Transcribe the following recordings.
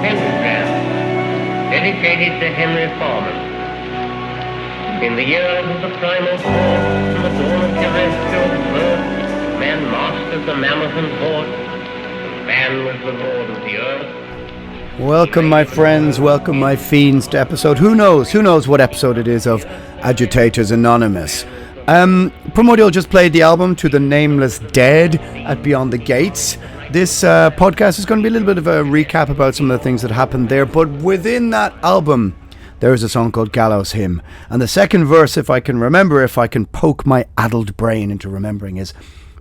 pentagram dedicated to Henry Foreman. In the years of the primal force and the dawn of terrestrial birth, man mastered the mammoth and horde, and man was the lord of the earth. Welcome, my friends, welcome, my fiends, to episode, who knows what episode it is of Agitators Anonymous. Primordial just played the album To the Nameless Dead at Beyond the Gates. This podcast is going to be a little bit of a recap about some of the things that happened there, but within that album, there is a song called Gallows Hymn. And the second verse, if I can poke my addled brain into remembering, is,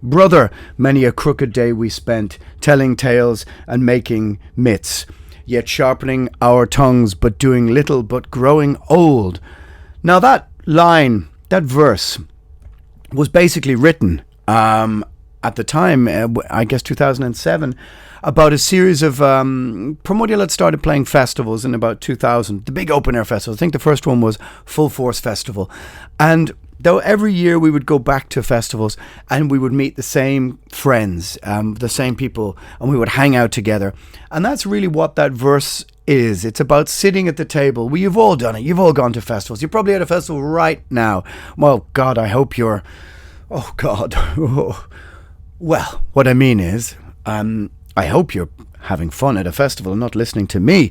"Brother, many a crooked day we spent, telling tales and making myths, yet sharpening our tongues, but doing little, but growing old." Now that line, that verse, was basically written at the time, I guess 2007, about a series of Primordial had started playing festivals in about 2000, the big open air festivals. I think the first one was Full Force Festival, and though every year we would go back to festivals and we would meet the same friends, the same people, and we would hang out together. And that's really what that verse is. It's about sitting at the table. Well, you've all done it. You've all gone to festivals. You're probably at a festival right now. Well, God, I hope you're... Oh, God. Well, what I mean is, I hope you're having fun at a festival and not listening to me.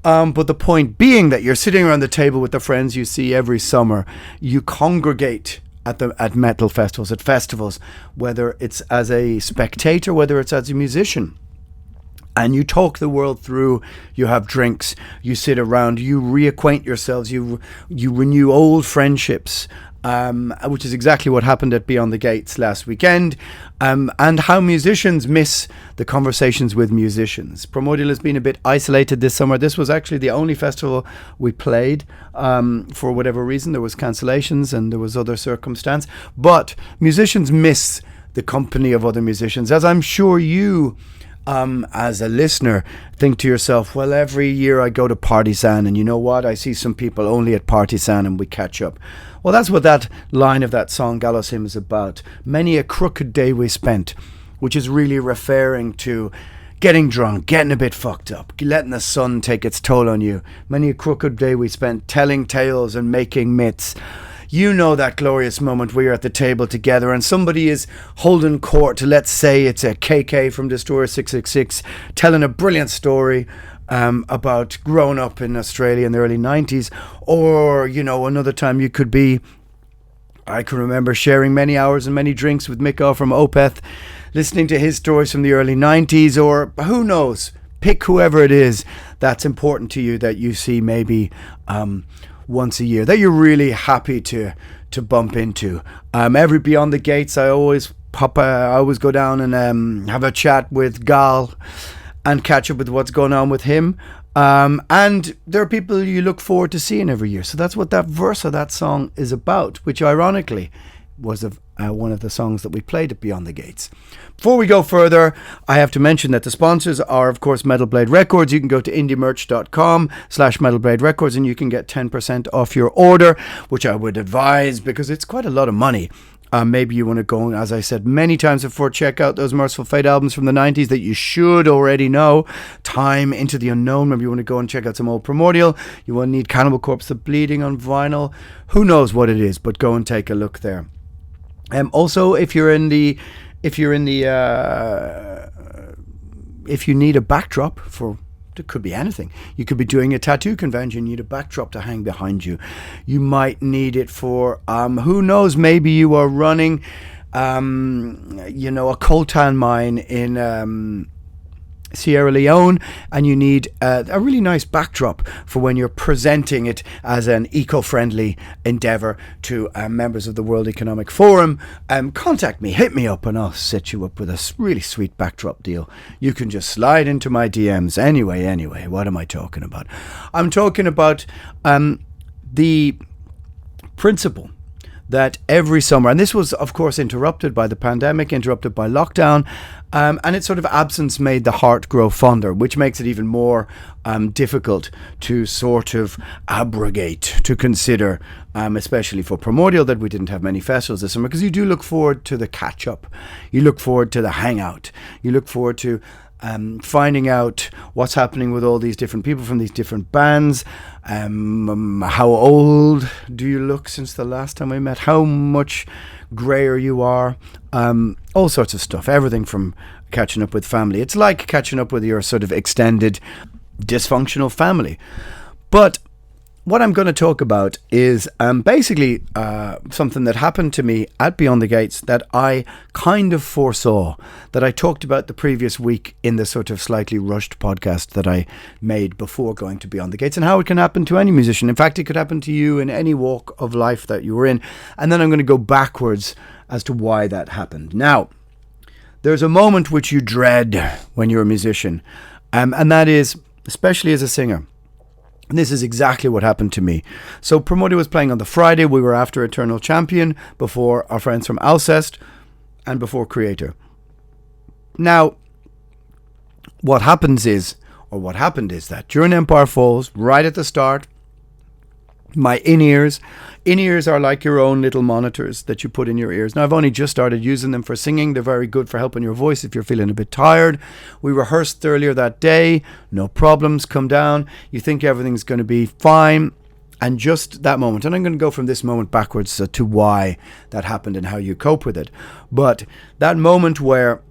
But the point being that you're sitting around the table with the friends you see every summer. You congregate at metal festivals, at festivals, whether it's as a spectator, whether it's as a musician. And you talk the world through, you have drinks, you sit around, you reacquaint yourselves, you renew old friendships, which is exactly what happened at Beyond the Gates last weekend, and how musicians miss the conversations with musicians. Primordial has been a bit isolated this summer. This was actually the only festival we played. For whatever reason, there was cancellations and there was other circumstance. But musicians miss the company of other musicians, as I'm sure you... as a listener, think to yourself, well, every year I go to Partisan and you know what, I see some people only at Partisan and we catch up. Well, that's what that line of that song Gallows Hymn is about. Many a crooked day we spent, which is really referring to getting drunk, getting a bit fucked up, letting the sun take its toll on you. Many a crooked day we spent telling tales and making myths. You know that glorious moment where you're at the table together and somebody is holding court. Let's say it's a KK from Destroyer 666 telling a brilliant story about growing up in Australia in the early 90s. Or, you know, another time you could be, I can remember sharing many hours and many drinks with Mikko from Opeth, listening to his stories from the early 90s, or who knows, pick whoever it is that's important to you that you see maybe once a year, that you're really happy to bump into. Every Beyond the Gates, I always go down and have a chat with Gal and catch up with what's going on with him. And there are people you look forward to seeing every year. So that's what that verse of that song is about, which ironically was one of the songs that we played at Beyond the Gates. Before we go further, I have to mention that the sponsors are, of course, Metal Blade Records. You can go to indiemerch.com/Metal Blade Records and you can get 10% off your order, which I would advise because it's quite a lot of money. Maybe you want to go, as I said many times before, check out those Merciful Fate albums from the 90s that you should already know. Time, Into the Unknown. Maybe you want to go and check out some old Primordial. You will need Cannibal Corpse, The Bleeding on vinyl. Who knows what it is, but go and take a look there. Also, if you need a backdrop for, it could be anything. You could be doing a tattoo convention. You need a backdrop to hang behind you. You might need it for, who knows, maybe you are running, a coltan mine in Sierra Leone, and you need a really nice backdrop for when you're presenting it as an eco-friendly endeavor to members of the World Economic Forum. Contact me, hit me up, and I'll set you up with a really sweet backdrop deal. You can just slide into my DMs. Anyway, what am I talking about? I'm talking about the principle that every summer, and this was of course interrupted by the pandemic, interrupted by lockdown, and its sort of absence made the heart grow fonder, which makes it even more difficult to sort of abrogate, to consider, especially for Primordial, that we didn't have many festivals this summer, because you do look forward to the catch up, you look forward to the hangout, you look forward to finding out what's happening with all these different people from these different bands. How old do you look since the last time we met? How much grayer you are? All sorts of stuff. Everything from catching up with family. It's like catching up with your sort of extended dysfunctional family. But what I'm going to talk about is basically something that happened to me at Beyond the Gates that I kind of foresaw, that I talked about the previous week in the sort of slightly rushed podcast that I made before going to Beyond the Gates, and how it can happen to any musician. In fact, it could happen to you in any walk of life that you were in. And then I'm going to go backwards as to why that happened. Now, there's a moment which you dread when you're a musician, and that is, especially as a singer. And this is exactly what happened to me. So Primordial was playing on the Friday. We were after Eternal Champion, before our friends from Alcest, and before Creator. Now, what happened is that during Empire Falls, right at the start, my in-ears are like your own little monitors that you put in your ears. Now, I've only just started using them for singing. They're very good for helping your voice if you're feeling a bit tired. We rehearsed earlier that day. No problems. Come down. You think everything's going to be fine. And just that moment, and I'm going to go from this moment backwards to why that happened and how you cope with it. But that moment where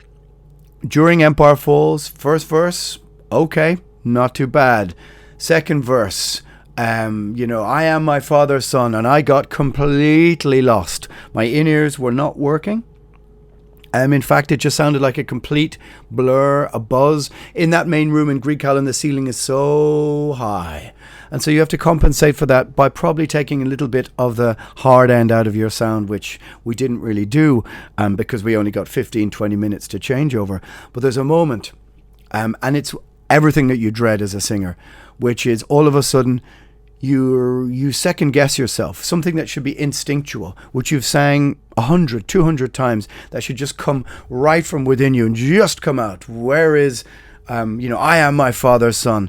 during Empire Falls, first verse, okay, not too bad. Second verse, I am my father's son, and I got completely lost. My in-ears were not working. In fact, it just sounded like a complete blur, a buzz. In that main room in Greek Island, the ceiling is so high. And so you have to compensate for that by probably taking a little bit of the hard end out of your sound, which we didn't really do because we only got 15, 20 minutes to change over. But there's a moment, and it's everything that you dread as a singer, which is all of a sudden you second guess yourself. Something that should be instinctual, which you've sang 100, 200 times, that should just come right from within you and just come out. Where is, I am my father's son.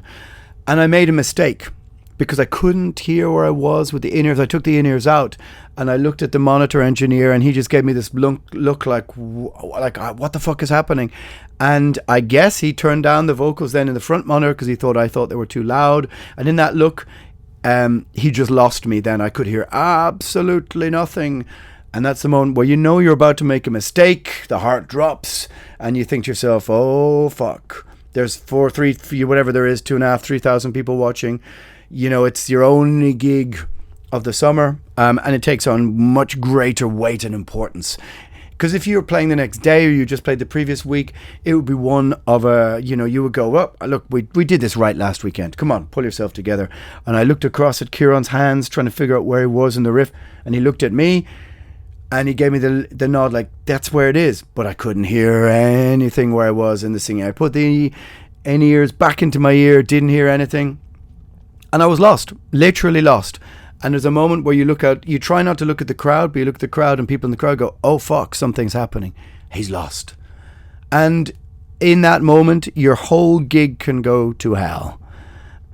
And I made a mistake because I couldn't hear where I was with the in-ears. I took the in-ears out and I looked at the monitor engineer, and he just gave me this look like what the fuck is happening? And I guess he turned down the vocals then in the front monitor because he thought I thought they were too loud. And in that look, he just lost me then. I could hear absolutely nothing. And that's the moment where you know you're about to make a mistake. The heart drops and you think to yourself, oh, fuck. There's 3,000 people watching. It's your only gig of the summer. And it takes on much greater weight and importance. Because if you were playing the next day or you just played the previous week, it would be one of you would go, oh, look, we did this right last weekend. Come on, pull yourself together. And I looked across at Kieran's hands, trying to figure out where he was in the riff. And he looked at me and he gave me the nod like, that's where it is. But I couldn't hear anything where I was in the singing. I put the in-ears back into my ear, didn't hear anything. And I was lost, literally lost. And there's a moment where you look out, you try not to look at the crowd, but you look at the crowd and people in the crowd go, oh fuck, something's happening. He's lost. And in that moment, your whole gig can go to hell.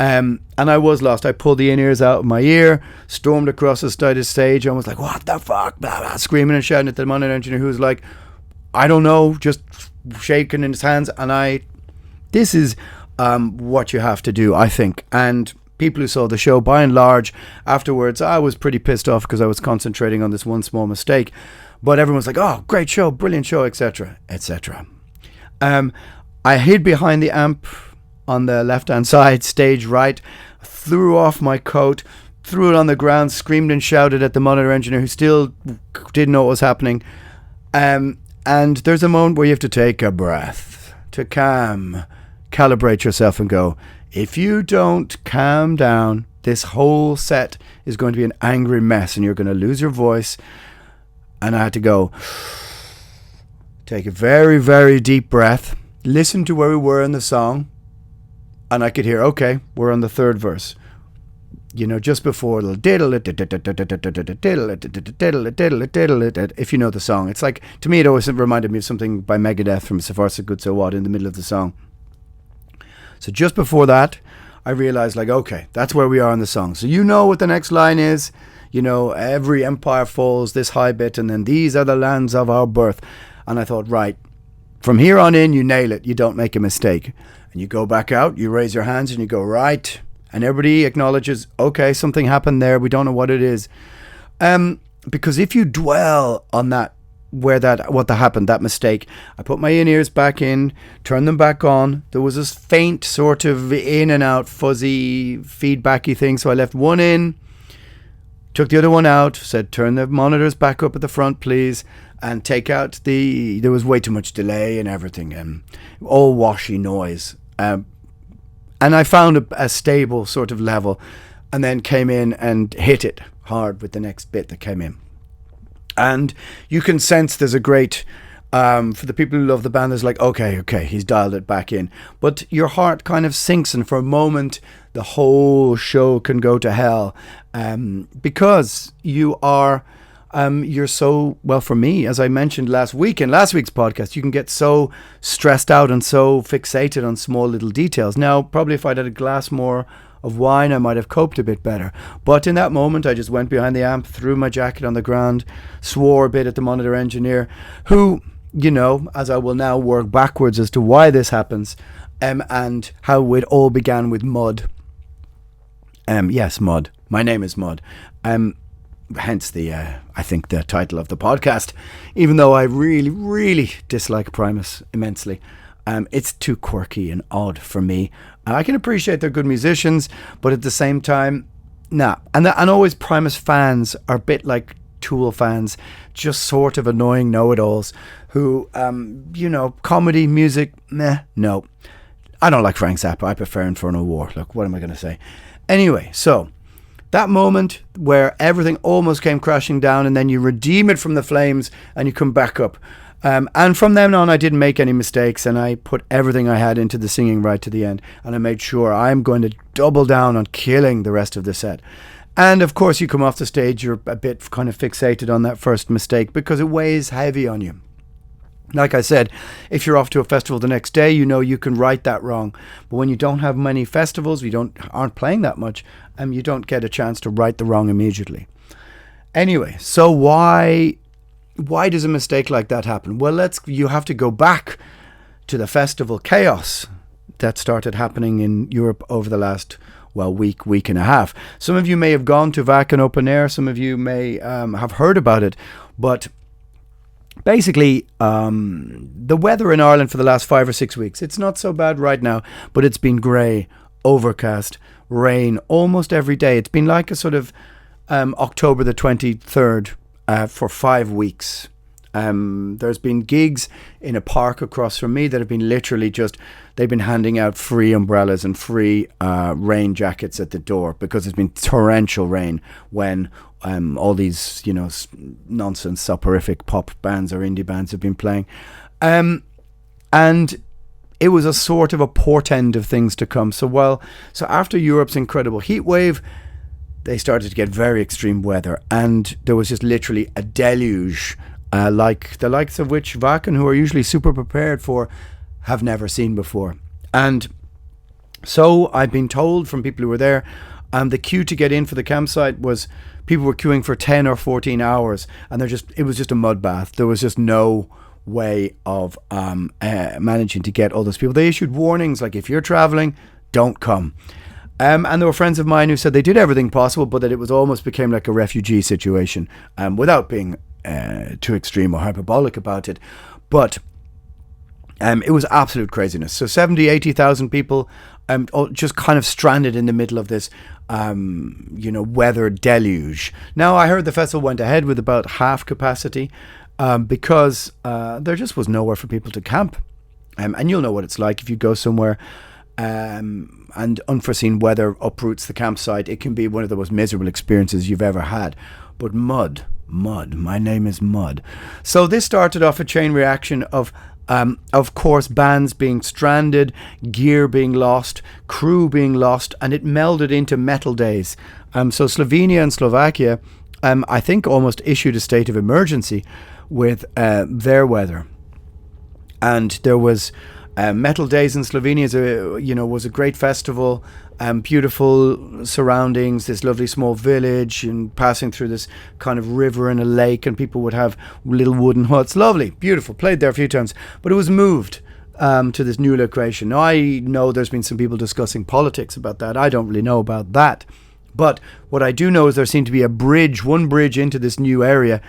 And I was lost. I pulled the in-ears out of my ear, stormed across the side of the stage, and was like, what the fuck? Blah, blah, screaming and shouting at the monitor engineer, who was like, I don't know, just shaking in his hands. And this is what you have to do, I think. And people who saw the show, by and large, afterwards, I was pretty pissed off because I was concentrating on this one small mistake. But everyone's like, oh, great show, brilliant show, etc., etc. I hid behind the amp on the left-hand side, stage right, threw off my coat, threw it on the ground, screamed and shouted at the monitor engineer, who still didn't know what was happening. And there's a moment where you have to take a breath to calibrate yourself and go, if you don't calm down, this whole set is going to be an angry mess and you're going to lose your voice. And I had to go, take a very, very deep breath, listen to where we were in the song, and I could hear, okay, we're on the third verse. Just before the diddle, if you know the song. It's like, to me, it always reminded me of something by Megadeth from So Far So Good So What in the middle of the song. So just before that, I realized, like, okay, that's where we are in the song. So you know what the next line is. Every empire falls, this high bit, and then these are the lands of our birth. And I thought, right, From here on in, you nail it. You don't make a mistake. And you go back out, you raise your hands and you go, right. And everybody acknowledges, okay, something happened there. We don't know what it is. Because if you dwell on that, what that happened, that mistake, I put my in-ears back in, turned them back on. There was this faint sort of in and out, fuzzy, feedbacky thing. So I left one in, took the other one out, said, turn the monitors back up at the front, please. And take out there was way too much delay and everything, and all washy noise. And I found a stable sort of level, and then came in and hit it hard with the next bit that came in. And you can sense there's a great, for the people who love the band, there's like, okay, he's dialed it back in. But your heart kind of sinks, and for a moment, the whole show can go to hell, because you are... you're so, well, for me, as I mentioned last week in last week's podcast, you can get so stressed out and so fixated on small little details. Now, probably if I'd had a glass more of wine, I might have coped a bit better. But in that moment, I just went behind the amp, threw my jacket on the ground, swore a bit at the monitor engineer, who, you know, as I will now work backwards as to why this happens, and how it all began with Mud. Yes, Mud. My name is Mud. Hence the, I think, the title of the podcast, even though I really, really dislike Primus immensely. It's too quirky and odd for me. I can appreciate they're good musicians, but at the same time, nah. And always Primus fans are a bit like Tool fans, just sort of annoying know-it-alls who, you know, comedy, music, meh, no. I don't like Frank Zappa. I prefer Infernal War. Look, what am I going to say? Anyway, so... that moment where everything almost came crashing down, and then you redeem it from the flames and you come back up. And from then on, I didn't make any mistakes, and I put everything I had into the singing right to the end. And I made sure I'm going to double down on killing the rest of the set. And of course, you come off the stage, you're a bit kind of fixated on that first mistake because it weighs heavy on you. Like I said, if you're off to a festival the next day, you know you can right that wrong. But when you don't have many festivals, aren't playing that much, you don't get a chance to right the wrong immediately. Anyway, so why does a mistake like that happen? Well, you have to go back to the festival chaos that started happening in Europe over the last, week and a half. Some of you may have gone to Wacken Open Air. Some of you may have heard about it, but... basically, the weather in Ireland for the last 5 or 6 weeks, it's not so bad right now, but it's been grey, overcast, rain almost every day. It's been like a sort of October the 23rd for 5 weeks. There's been gigs in a park across from me that have been literally they've been handing out free umbrellas and free rain jackets at the door because it's been torrential rain when all these, you know, nonsense, soporific pop bands or indie bands have been playing. And it was a sort of a portend of things to come. So after Europe's incredible heat wave, they started to get very extreme weather, and there was just literally a deluge, like the likes of which Wacken, who are usually super prepared for, have never seen before. And so I've been told from people who were there, the queue to get in for the campsite was people were queuing for 10 or 14 hours, and it was just a mud bath. There was just no way of managing to get all those people. They issued warnings like, if you're traveling, don't come. And there were friends of mine who said they did everything possible, but that it was almost became like a refugee situation, without being too extreme or hyperbolic about it. But it was absolute craziness. So 70, 80,000 people just kind of stranded in the middle of this, weather deluge. Now, I heard the festival went ahead with about half capacity because there just was nowhere for people to camp. And you'll know what it's like if you go somewhere and unforeseen weather uproots the campsite. It can be one of the most miserable experiences you've ever had. But Mud, my name is Mud. So this started off a chain reaction of course, bands being stranded, gear being lost, crew being lost, and it melded into metal days. So Slovenia and Slovakia, I think, almost issued a state of emergency with their weather. And there was Metal Days in Slovenia was a great festival. Beautiful surroundings, this lovely small village, and passing through this kind of river and a lake, and people would have little wooden huts. Lovely, beautiful. Played there a few times, but it was moved to this new location. Now, I know there's been some people discussing politics about that. I don't really know about that. But what I do know is there seemed to be one bridge into this new area,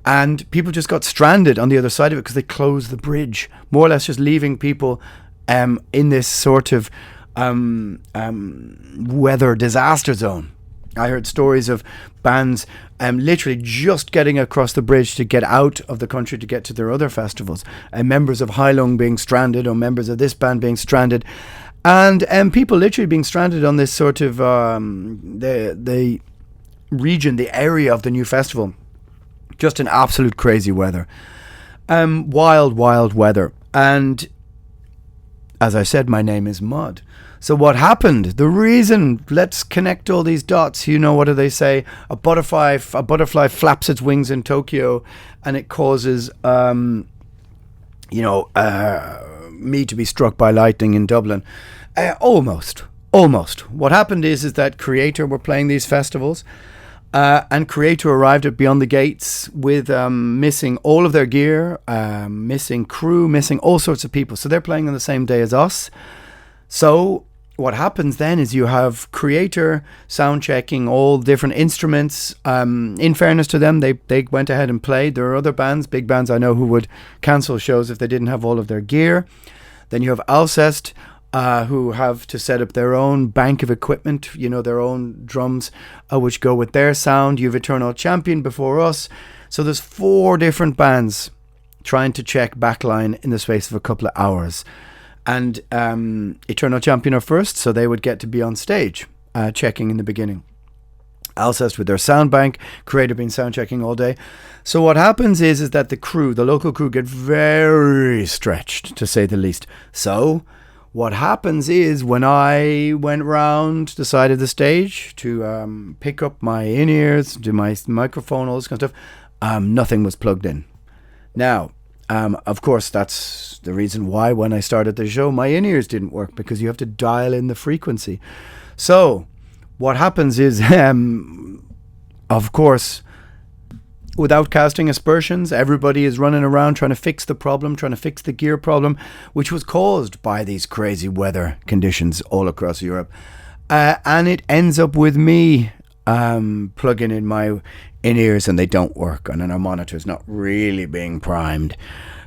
and people just got stranded on the other side of it because they closed the bridge, more or less just leaving people in this sort of weather disaster zone. I heard stories of bands literally just getting across the bridge to get out of the country to get to their other festivals, and members of Heilung being stranded, or members of this band being stranded, and people literally being stranded on this sort of the region, the area of the new festival. Just an absolute crazy weather. Wild weather. And as I said, my name is Mud. So what happened? The reason, let's connect all these dots. What do they say? A butterfly flaps its wings in Tokyo, and it causes, me to be struck by lightning in Dublin. Almost. What happened is that Creator were playing these festivals, and Creator arrived at Beyond the Gates with missing all of their gear, missing crew, missing all sorts of people. So they're playing on the same day as us. So what happens then is you have Creator sound checking all different instruments. In fairness to them, they went ahead and played. There are other bands, big bands I know, who would cancel shows if they didn't have all of their gear. Then you have Alcest, who have to set up their own bank of equipment, their own drums, which go with their sound. You have Eternal Champion before us. So there's 4 different bands trying to check backline in the space of a couple of hours. And Eternal Champion are first, so they would get to be on stage checking in the beginning. Alcest with their sound bank, Creator been sound checking all day. So what happens is that the local crew get very stretched, to say the least. So what happens is, when I went round the side of the stage to pick up my in-ears, do my microphone, all this kind of stuff, nothing was plugged in. Now, of course, that's the reason why when I started the show, my in-ears didn't work, because you have to dial in the frequency. So what happens is, of course, without casting aspersions, everybody is running around trying to fix the problem, trying to fix the gear problem, which was caused by these crazy weather conditions all across Europe. And it ends up with me plugging in my in-ears, and they don't work, and then our monitor's not really being primed.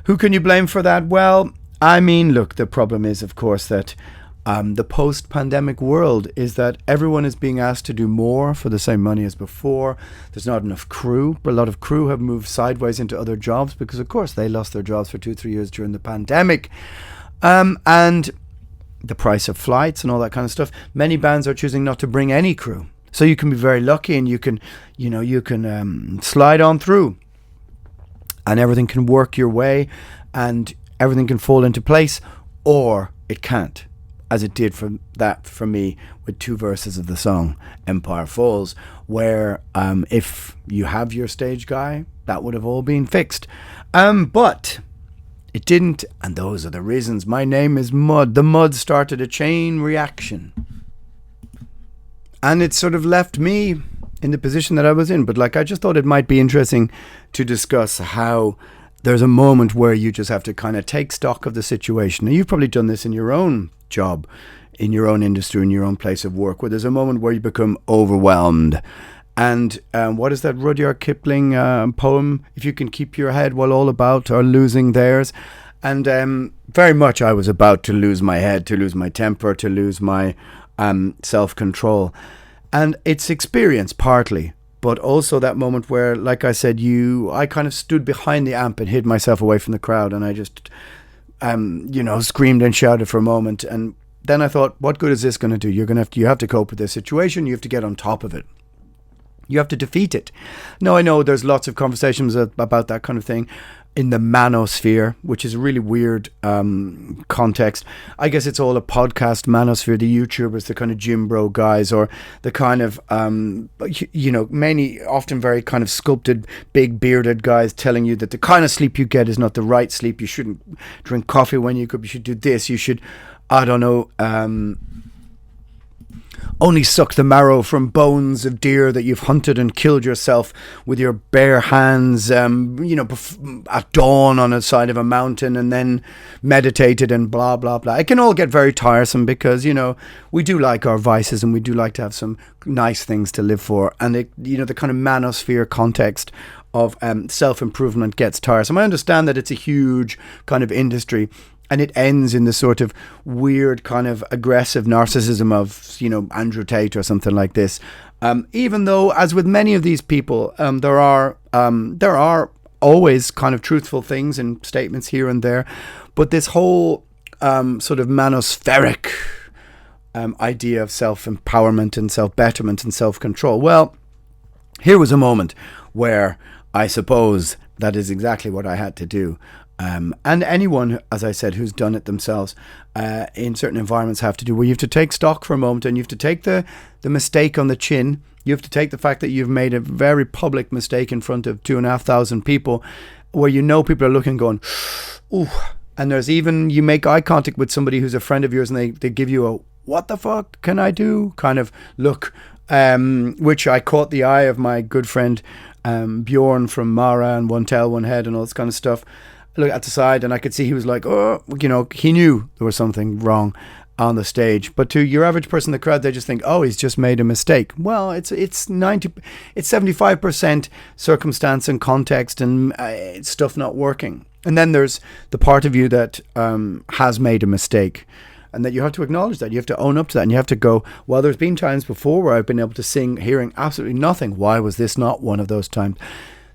Who can you blame for that? Well, I mean, look, the problem is, of course, that the post-pandemic world is that everyone is being asked to do more for the same money as before. There's not enough crew. A lot of crew have moved sideways into other jobs because, of course, they lost their jobs for 2-3 years during the pandemic. And the price of flights and all that kind of stuff. Many bands are choosing not to bring any crew. So you can be very lucky, and you can slide on through, and everything can work your way, and everything can fall into place, or it can't, as it did for me with 2 verses of the song Empire Falls, where if you have your stage guy, that would have all been fixed. But it didn't, and those are the reasons. My name is Mud. The Mud started a chain reaction. And it sort of left me in the position that I was in. But I just thought it might be interesting to discuss how there's a moment where you just have to kind of take stock of the situation. Now, you've probably done this in your own job, in your own industry, in your own place of work, where there's a moment where you become overwhelmed. And what is that Rudyard Kipling poem? If you can keep your head while all about are losing theirs. And very much I was about to lose my head, to lose my temper, to lose my self-control. And it's experience partly, but also that moment where, like I said, I kind of stood behind the amp and hid myself away from the crowd, and I just screamed and shouted for a moment. And then I thought, what good is this going to do? You have to cope with this situation. You have to get on top of it. You have to defeat it. Now, I know there's lots of conversations about that kind of thing. in the manosphere, which is a really weird context. I guess it's all a podcast manosphere, the YouTubers, the kind of gym bro guys, or the kind of, many, often very kind of sculpted, big bearded guys telling you that the kind of sleep you get is not the right sleep. You shouldn't drink coffee when you should do this. You should, I don't know, only suck the marrow from bones of deer that you've hunted and killed yourself with your bare hands, at dawn on the side of a mountain, and then meditated and blah, blah, blah. It can all get very tiresome because, we do like our vices and we do like to have some nice things to live for. And, the kind of manosphere context of self-improvement gets tiresome. I understand that it's a huge kind of industry, and it ends in the sort of weird kind of aggressive narcissism of, Andrew Tate or something like this. Even though, as with many of these people, there are always kind of truthful things and statements here and there. But this whole sort of manospheric idea of self-empowerment and self-betterment and self-control. Well, here was a moment where I suppose that is exactly what I had to do. And anyone, as I said, who's done it themselves in certain environments have to do, where you have to take stock for a moment and you have to take the mistake on the chin. You have to take the fact that you've made a very public mistake in front of 2,500 people, where people are looking going, ooh. And there's even, you make eye contact with somebody who's a friend of yours and they give you a, what the fuck can I do kind of look, which I caught the eye of my good friend Bjorn from Mara and One Tail, One Head and all this kind of stuff. Look at the side and I could see he was like, he knew there was something wrong on the stage. But to your average person in the crowd, they just think, oh, he's just made a mistake. Well, it's 75% circumstance and context and stuff not working. And then there's the part of you that has made a mistake, and that you have to acknowledge that. You have to own up to that, and you have to go, well, there's been times before where I've been able to sing hearing absolutely nothing. Why was this not one of those times?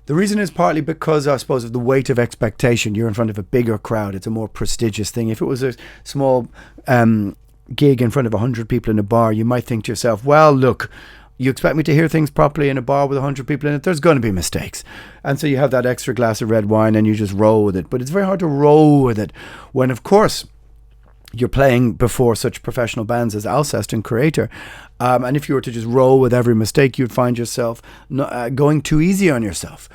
The reason is partly because, I suppose, of the weight of expectation. You're in front of a bigger crowd. It's a more prestigious thing. If it was a small gig in front of 100 people in a bar, you might think to yourself, well, look, you expect me to hear things properly in a bar with 100 people in it, there's going to be mistakes. And so you have that extra glass of red wine and you just roll with it. But it's very hard to roll with it when, of course, you're playing before such professional bands as Alcest and Creator. And if you were to just roll with every mistake, you'd find yourself going too easy on yourself.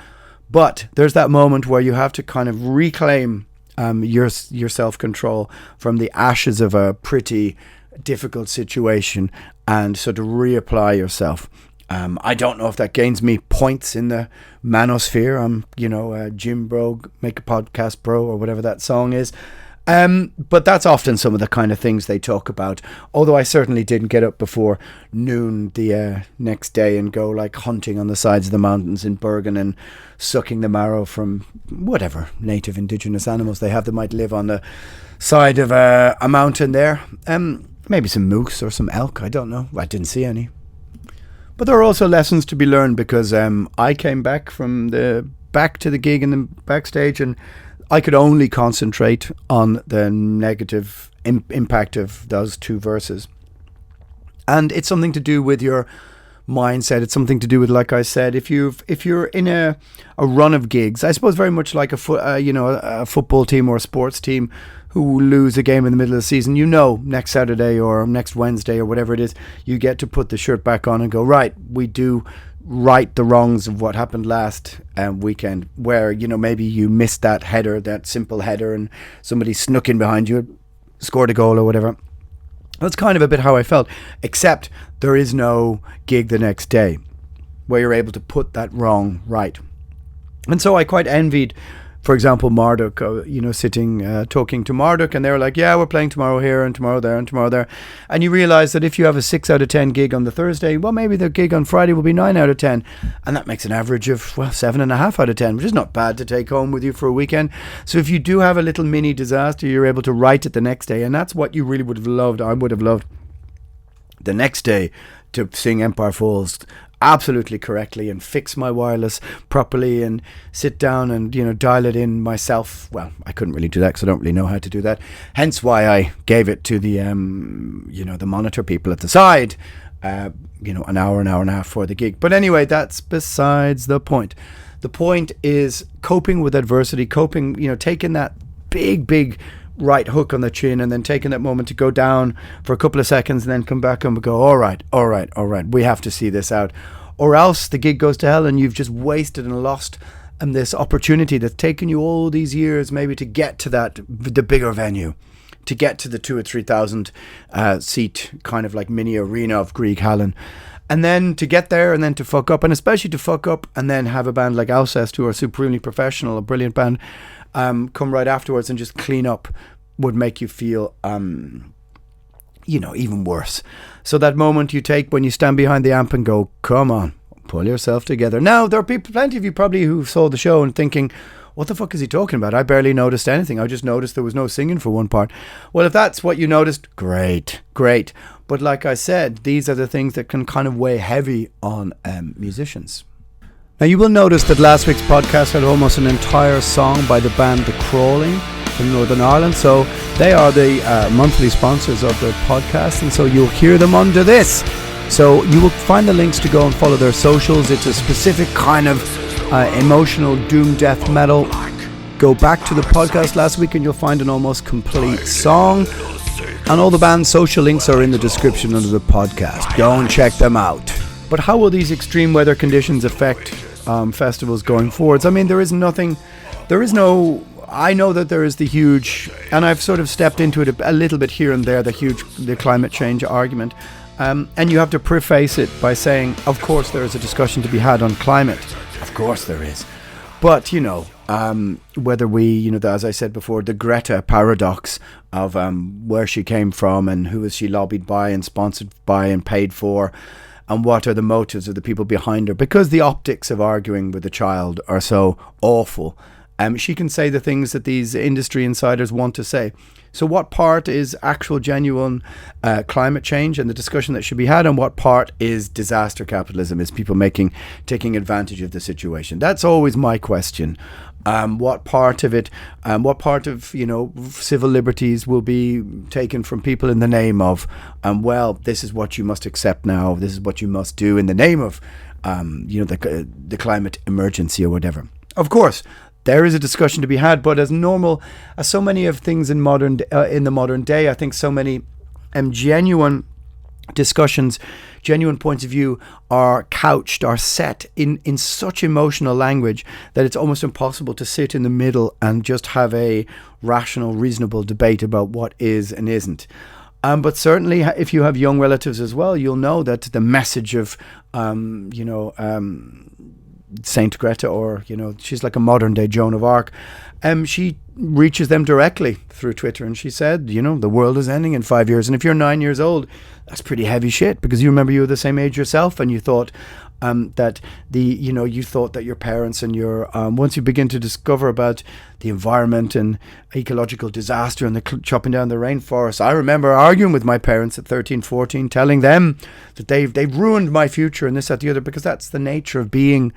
But there's that moment where you have to kind of reclaim your self-control from the ashes of a pretty difficult situation and sort of reapply yourself. I don't know if that gains me points in the manosphere. I'm, a gym bro, make a podcast bro, or whatever that song is. But that's often some of the kind of things they talk about. Although I certainly didn't get up before noon the next day and go like hunting on the sides of the mountains in Bergen and sucking the marrow from whatever native indigenous animals they have that might live on the side of a mountain there. Maybe some moose or some elk. I don't know. I didn't see any. But there are also lessons to be learned because I came back to the gig in the backstage, and I could only concentrate on the negative impact of those two verses. And it's something to do with your mindset. It's something to do with, like I said, if you're in a run of gigs, I suppose very much like a football team or a sports team who lose a game in the middle of the season, next Saturday or next Wednesday or whatever it is, you get to put the shirt back on and go, right, we do right the wrongs of what happened last weekend, where maybe you missed that header, that simple header, and somebody snuck in behind you, scored a goal or whatever. That's kind of a bit how I felt, except there is no gig the next day where you're able to put that wrong right. And so I quite envied, for example, Marduk, sitting talking to Marduk, and they were like, yeah, we're playing tomorrow here and tomorrow there and tomorrow there. And you realize that if you have a 6 out of 10 gig on the Thursday, well, maybe the gig on Friday will be 9 out of 10. And that makes an average of, 7.5 out of 10, which is not bad to take home with you for a weekend. So if you do have a little mini disaster, you're able to write it the next day. And that's what you really would have loved. I would have loved the next day to sing Empire Falls absolutely correctly and fix my wireless properly and sit down and dial it in myself. Well, I couldn't really do that because I don't really know how to do that, hence why I gave it to the the monitor people at the side an hour and a half for the gig. But anyway, that's besides the point. The point is coping with adversity, taking that big right hook on the chin and then taking that moment to go down for a couple of seconds and then come back and go, all right, we have to see this out. Or else the gig goes to hell and you've just wasted and lost this opportunity that's taken you all these years maybe to get to the bigger venue, to get to the 2,000 or 3,000 seat kind of like mini arena of Grieg Hallen. And then to get there and then to fuck up, and especially to fuck up and then have a band like Alcest, who are supremely professional, a brilliant band, come right afterwards and just clean up, would make you feel, even worse. So that moment you take when you stand behind the amp and go, come on, pull yourself together. Now, there are plenty of you probably who saw the show and thinking, what the fuck is he talking about? I barely noticed anything. I just noticed there was no singing for one part. Well, if that's what you noticed, great. But like I said, these are the things that can kind of weigh heavy on musicians. Now, you will notice that last week's podcast had almost an entire song by the band The Crawling from Northern Ireland. So they are the monthly sponsors of the podcast, and so you'll hear them under this. So you will find the links to go and follow their socials. It's a specific kind of emotional doom death metal. Go back to the podcast last week and you'll find an almost complete song. And all the band's social links are in the description under the podcast. Go and check them out. But how will these extreme weather conditions affect festivals going forwards? I mean, I know that there is the huge, and I've sort of stepped into it a little bit here and there, the climate change argument. And you have to preface it by saying, of course there is a discussion to be had on climate. Of course there is. But, whether we, as I said before, the Greta paradox of where she came from and who is she lobbied by and sponsored by and paid for, and what are the motives of the people behind her, because the optics of arguing with a child are so awful. She can say the things that these industry insiders want to say. So what part is actual genuine climate change and the discussion that should be had, and what part is disaster capitalism, is people taking advantage of the situation? That's always my question. What part of it, civil liberties will be taken from people in the name of, this is what you must accept now, this is what you must do in the name of, the climate emergency or whatever. Of course, there is a discussion to be had, but as so many of things in the modern day, I think so many genuine discussions, genuine points of view are set in such emotional language that it's almost impossible to sit in the middle and just have a rational, reasonable debate about what is and isn't. But certainly, if you have young relatives as well, you'll know that the message of, Saint Greta, or she's like a modern day Joan of Arc, she reaches them directly through Twitter, and she said, the world is ending in 5 years. And if you're 9 years old, that's pretty heavy shit, because you remember you were the same age yourself, and you thought that you thought that your parents and your once you begin to discover about the environment and ecological disaster and the chopping down the rainforest. I remember arguing with my parents at 13, 14, telling them that they've ruined my future and this, that, the other, because that's the nature of being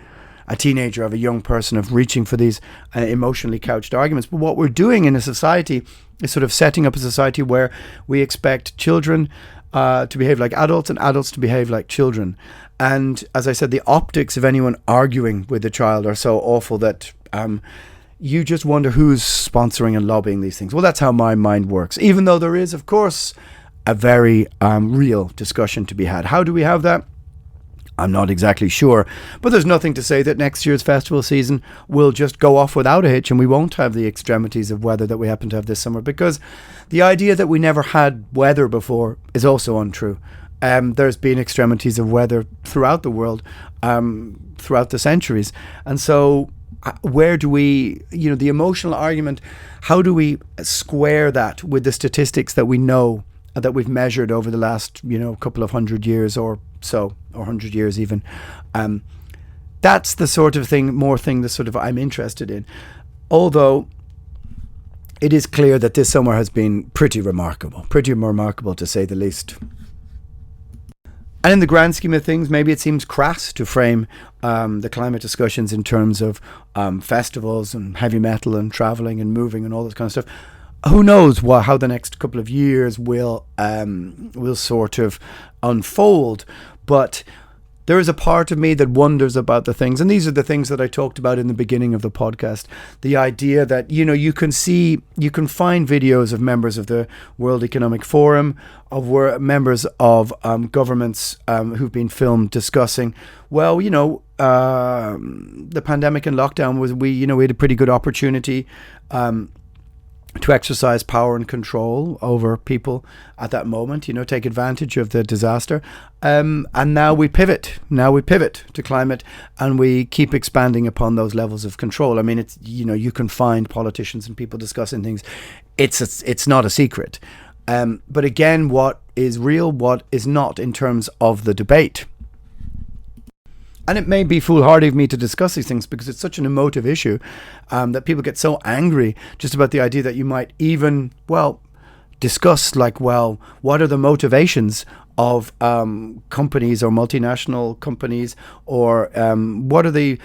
a teenager, of a young person, of reaching for these emotionally couched arguments. But what we're doing in a society is sort of setting up a society where we expect children to behave like adults and adults to behave like children. And as I said, the optics of anyone arguing with a child are so awful that you just wonder who's sponsoring and lobbying these things. Well, that's how my mind works, even though there is, of course, a very real discussion to be had. How do we have that? I'm not exactly sure, but there's nothing to say that next year's festival season will just go off without a hitch and we won't have the extremities of weather that we happen to have this summer, because the idea that we never had weather before is also untrue. There's been extremities of weather throughout the world, throughout the centuries. And so where do we, the emotional argument, how do we square that with the statistics that we know, that we've measured over the last, couple of 100 years or so, or 100 years even? That's the sort of thing that sort of I'm interested in. Although it is clear that this summer has been pretty remarkable to say the least. And in the grand scheme of things, maybe it seems crass to frame the climate discussions in terms of festivals and heavy metal and traveling and moving and all this kind of stuff. Who knows how the next couple of years will sort of unfold. But there is a part of me that wonders about the things, and these are the things that I talked about in the beginning of the podcast. The idea that, you can find videos of members of the World Economic Forum, of members of governments who've been filmed discussing, the pandemic and lockdown we had a pretty good opportunity to exercise power and control over people at that moment, take advantage of the disaster. And now we pivot to climate, and we keep expanding upon those levels of control. I mean, it's, you can find politicians and people discussing things. It's not a secret. But again, what is real, what is not in terms of the debate. And it may be foolhardy of me to discuss these things because it's such an emotive issue that people get so angry just about the idea that you might even, discuss what are the motivations of companies or multinational companies, or what are the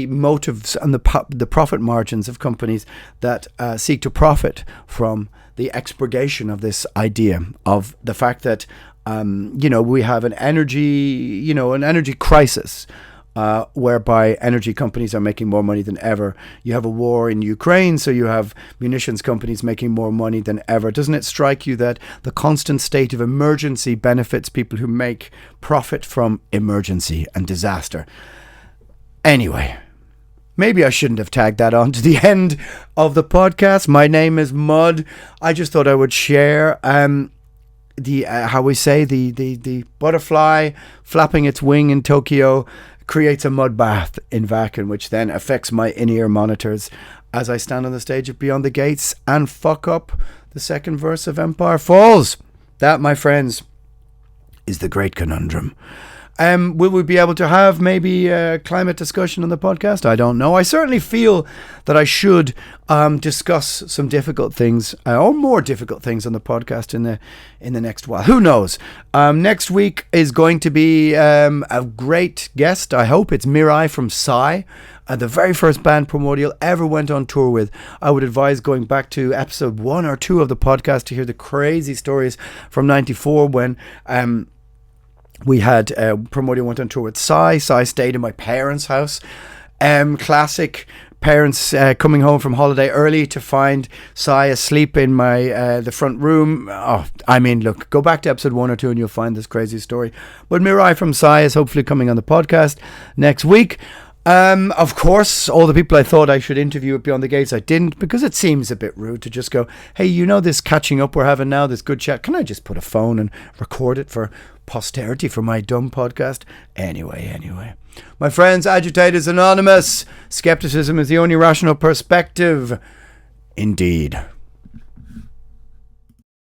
motives and the profit margins of companies that seek to profit from the expurgation of this idea of the fact that we have an energy crisis, whereby energy companies are making more money than ever. You have a war in Ukraine, so you have munitions companies making more money than ever. Doesn't it strike you that the constant state of emergency benefits people who make profit from emergency and disaster? Anyway, maybe I shouldn't have tagged that on to the end of the podcast. My name is Mud. I just thought I would share the butterfly flapping its wing in Tokyo creates a mud bath in Vacuum, which then affects my in-ear monitors as I stand on the stage at Beyond the Gates and fuck up the second verse of Empire Falls. That, my friends, is the great conundrum. Will we be able to have maybe a climate discussion on the podcast? I don't know. I certainly feel that I should discuss some difficult things, or more difficult things, on the podcast in the next while. Who knows? Next week is going to be a great guest. I hope it's Mirai from Psy. The very first band Primordial ever went on tour with. I would advise going back to episode 1 or 2 of the podcast to hear the crazy stories from '94 when we had Primordial went on tour with Psy. Psy stayed in my parents' house. Classic parents coming home from holiday early to find Psy asleep in my the front room. Look, go back to episode 1 or 2 and you'll find this crazy story. But Mirai from Psy is hopefully coming on the podcast next week. Of course, all the people I thought I should interview at Beyond the Gates, I didn't, because it seems a bit rude to just go, hey, this catching up we're having now, this good chat, can I just put a phone and record it for posterity for my dumb podcast? Anyway. My friends, Agitators Anonymous, skepticism is the only rational perspective. Indeed.